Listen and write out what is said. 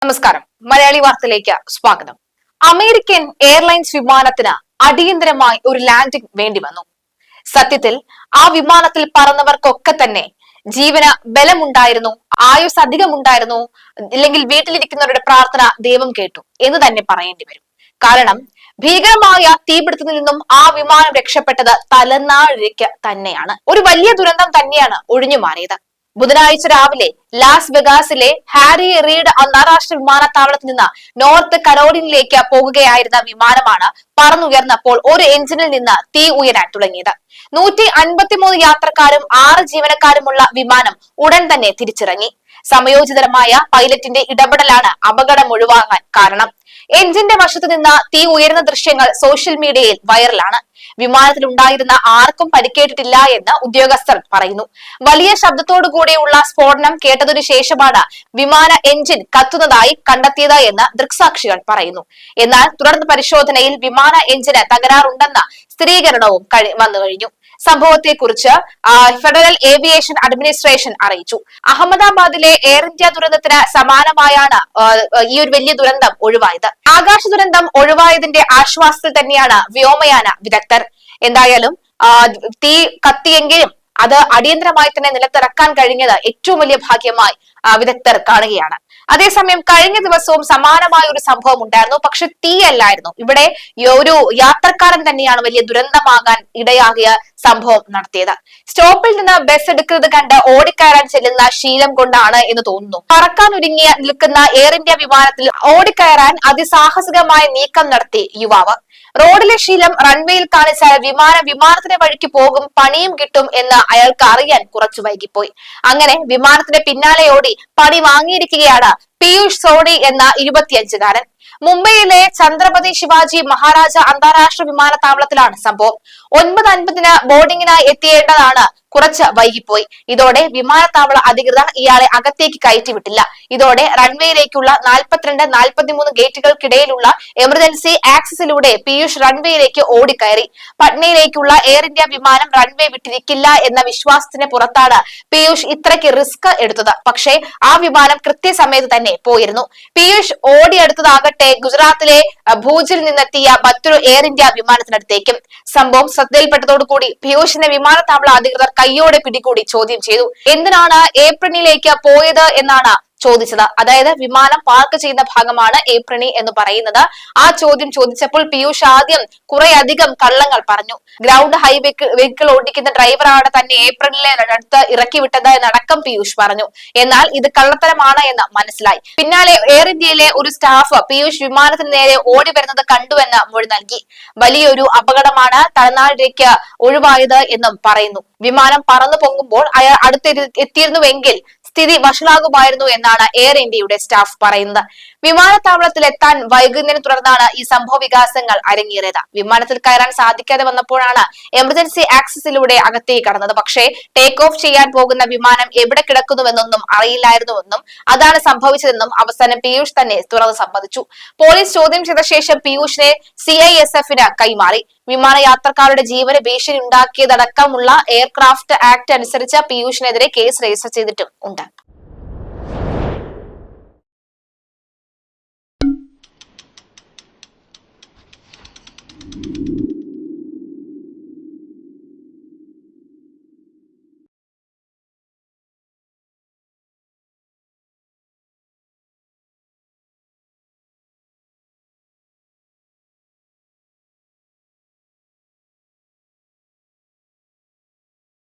നമസ്കാരം. മലയാളി വാർത്തയിലേക്ക് സ്വാഗതം. അമേരിക്കൻ എയർലൈൻസ് വിമാനത്തിന് അടിയന്തരമായി ഒരു ലാൻഡിംഗ് വേണ്ടി വന്നു. സത്യത്തിൽ ആ വിമാനത്തിൽ പറന്നവർക്കൊക്കെ തന്നെ ജീവന് ബലമുണ്ടായിരുന്നു, ആയുസ് അധികമുണ്ടായിരുന്നു, ഇല്ലെങ്കിൽ വീട്ടിലിരിക്കുന്നവരുടെ പ്രാർത്ഥന ദൈവം കേട്ടു എന്ന് തന്നെ പറയേണ്ടി വരും. കാരണം ഭീകരമായ തീപിടുത്തത്തിൽ നിന്നും ആ വിമാനം രക്ഷപ്പെട്ടത് തലനാഴിക്ക് തന്നെയാണ്. ഒരു വലിയ ദുരന്തം തന്നെയാണ് ഒഴിഞ്ഞു മാറിയത്. ബുധനാഴ്ച രാവിലെ ലാസ് വെഗാസിലെ ഹാരി റീഡ് അന്താരാഷ്ട്ര വിമാനത്താവളത്തിൽ നിന്ന് നോർത്ത് കരോലിനയിലേക്ക് പോകുകയായിരുന്ന വിമാനമാണ് പറന്നുയർന്നപ്പോൾ ഒരു എഞ്ചിനിൽ നിന്ന് തീ ഉയരാൻ തുടങ്ങിയത്. 153 യാത്രക്കാരും 6 ജീവനക്കാരുമുള്ള വിമാനം ഉടൻ തന്നെ തിരിച്ചിറങ്ങി. സമയോചിതമായ പൈലറ്റിന്റെ ഇടപെടലാണ് അപകടം ഒഴിവാകാൻ കാരണം. എഞ്ചിന്റെ വശത്തു നിന്ന് തീ ഉയരുന്ന ദൃശ്യങ്ങൾ സോഷ്യൽ മീഡിയയിൽ വൈറലാണ്. വിമാനത്തിൽ ഉണ്ടായിരുന്ന ആർക്കും പരിക്കേറ്റിട്ടില്ല എന്ന് ഉദ്യോഗസ്ഥർ പറയുന്നു. വലിയ ശബ്ദത്തോടു കൂടിയുള്ള സ്ഫോടനം കേട്ടതിനു ശേഷമാണ് വിമാന എഞ്ചിൻ കത്തുന്നതായി കണ്ടെത്തിയത് എന്ന് ദൃക്സാക്ഷികൾ പറയുന്നു. എന്നാൽ തുടർന്ന് പരിശോധനയിൽ വിമാന എഞ്ചിന് തകരാറുണ്ടെന്ന സ്ഥിരീകരണവും വന്നു കഴിഞ്ഞു. സംഭവത്തെക്കുറിച്ച് ഫെഡറൽ ഏവിയേഷൻ അഡ്മിനിസ്ട്രേഷൻ അറിയിച്ചു. അഹമ്മദാബാദിലെ എയർ ഇന്ത്യ ദുരന്തത്തിന് സമാനമായാണ് ഈ ഒരു വലിയ ദുരന്തം ഒഴിവായത്. ആകാശ ദുരന്തം ഒഴിവായതിന്റെ ആശ്വാസത്തിൽ തന്നെയാണ് വ്യോമയാന വിദഗ്ധർ. എന്തായാലും തീ കത്തിയെങ്കിലും അത് അടിയന്തരമായി തന്നെ നിലത്തിറക്കാൻ കഴിഞ്ഞത് ഏറ്റവും വലിയ ഭാഗ്യമായി വിദഗ്ധർ കാണുകയാണ്. അതേസമയം കഴിഞ്ഞ ദിവസവും സമാനമായ ഒരു സംഭവം ഉണ്ടായിരുന്നു. പക്ഷെ തീയല്ലായിരുന്നു. ഇവിടെ ഒരു യാത്രക്കാരൻ തന്നെയാണ് വലിയ ദുരന്തമാകാൻ ഇടയാകിയ സംഭവം നടത്തിയത്. സ്റ്റോപ്പിൽ നിന്ന് ബസ് എടുക്കുന്നത് കണ്ട് ഓടിക്കയറാൻ ചെല്ലുന്ന ശീലം കൊണ്ടാണ് എന്ന് തോന്നുന്നു. പറക്കാൻ ഒരുങ്ങി നിൽക്കുന്ന എയർ ഇന്ത്യ വിമാനത്തിൽ ഓടിക്കയറാൻ അതിസാഹസികമായ നീക്കം നടത്തി യുവാവ്. റോഡിലെ ശീലം റൺവേയിൽ കാണിച്ചാൽ വിമാനത്തിന്റെ വഴിക്ക് പോകും, പണിയും കിട്ടും എന്ന് അയാൾക്ക് അറിയാൻ കുറച്ചു വൈകിപ്പോയി. അങ്ങനെ വിമാനത്തിന്റെ പിന്നാലെ ഓടി പണി വാങ്ങിയിരിക്കുകയാണ് പീയൂഷ് സോണി എന്ന 25-കാരൻ. മുംബൈയിലെ ഛത്രപതി ശിവാജി മഹാരാജ അന്താരാഷ്ട്ര വിമാനത്താവളത്തിലാണ് സംഭവം. 9:50 ബോർഡിംഗിനായി എത്തിയേണ്ടതാണ് കുറച്ച് വൈകിപ്പോയി. ഇതോടെ വിമാനത്താവള അധികൃതർ ഇയാളെ അകത്തേക്ക് കയറ്റിവിട്ടില്ല. ഇതോടെ റൺവേയിലേക്കുള്ള 42, 43 ഗേറ്റുകൾക്കിടയിലുള്ള എമർജൻസി ആക്സസിലൂടെ പീയൂഷ് റൺവേയിലേക്ക് ഓടിക്കയറി. പട്നയിലേക്കുള്ള എയർ ഇന്ത്യ വിമാനം റൺവേ വിട്ടിരിക്കില്ല എന്ന വിശ്വാസത്തിന് പുറത്താണ് പീയൂഷ് ഇത്രയ്ക്ക് റിസ്ക് എടുത്തത്. പക്ഷേ ആ വിമാനം കൃത്യസമയത്ത് തന്നെ പോയിരുന്നു. പീയൂഷ് ഓടിയെടുത്തതാകട്ടെ ഗുജറാത്തിലെ ഭൂജിൽ നിന്നെത്തിയ മറ്റൊരു എയർ ഇന്ത്യ വിമാനത്തിനടുത്തേക്കും. സംഭവം ശ്രദ്ധയിൽപ്പെട്ടതോടുകൂടി പീയൂഷിനെ വിമാനത്താവള അധികൃതർ കയ്യോടെ പിടികൂടി ചോദ്യം ചെയ്തു. എന്തിനാണ് ഏപ്രിലിലേക്ക് പോയത് എന്നാണ് ചോദിച്ചത്. അതായത് വിമാനം പാർക്ക് ചെയ്യുന്ന ഭാഗമാണ് ഏപ്രിണി എന്ന് പറയുന്നത്. ആ ചോദ്യം ചോദിച്ചപ്പോൾ പീയൂഷ് ആദ്യം കുറെ അധികം കള്ളങ്ങൾ പറഞ്ഞു. ഗ്രൗണ്ട് ഹൈ വെഹിക്കിൾ ഓടിക്കുന്ന ഡ്രൈവറാണ് തന്നെ ഏപ്രിലിലെ അടുത്ത് ഇറക്കി വിട്ടത് എന്നടക്കം പീയൂഷ് പറഞ്ഞു. എന്നാൽ ഇത് കള്ളത്തരമാണ് എന്ന് മനസ്സിലായി. പിന്നാലെ എയർ ഇന്ത്യയിലെ ഒരു സ്റ്റാഫ് പീയൂഷ് വിമാനത്തിന് നേരെ ഓടി വരുന്നത് കണ്ടുവെന്ന് മൊഴി നൽകി. വലിയൊരു അപകടമാണ് തലനാടിലേക്ക് ഒഴിവായത് എന്നും പറയുന്നു. വിമാനം പറന്നു പൊങ്ങുമ്പോൾ അയാൾ അടുത്തെത്തിയിരുന്നുവെങ്കിൽ സ്ഥിതി വഷളാകുമായിരുന്നു എന്നാണ് എയർ ഇന്ത്യയുടെ സ്റ്റാഫ് പറയുന്നത്. വിമാനത്താവളത്തിൽ എത്താൻ വൈകുന്നതിനെ തുടർന്നാണ് ഈ സംഭവ വികാസങ്ങൾ അരങ്ങേറിയത്. വിമാനത്തിൽ കയറാൻ സാധിക്കാതെ വന്നപ്പോഴാണ് എമർജൻസി ആക്സസിലൂടെ അകത്തേക്ക് കടന്നത്. പക്ഷേ ടേക്ക് ഓഫ് ചെയ്യാൻ പോകുന്ന വിമാനം എവിടെ കിടക്കുന്നുവെന്നൊന്നും അറിയില്ലായിരുന്നുവെന്നും അതാണ് സംഭവിച്ചതെന്നും അവസാനം പീയൂഷ് തന്നെ തുറന്ന് സമ്മതിച്ചു. പോലീസ് ചോദ്യം ചെയ്ത ശേഷം പീയൂഷിനെ CISFന് കൈമാറി. വിമാനയാത്രക്കാരുടെ ജീവന് ഭീഷണി ഉണ്ടാക്കിയതടക്കമുള്ള എയർക്രാഫ്റ്റ് ആക്ട് അനുസരിച്ച് പീയൂഷിനെതിരെ കേസ് രജിസ്റ്റർ ചെയ്തിട്ടും ഉണ്ട്.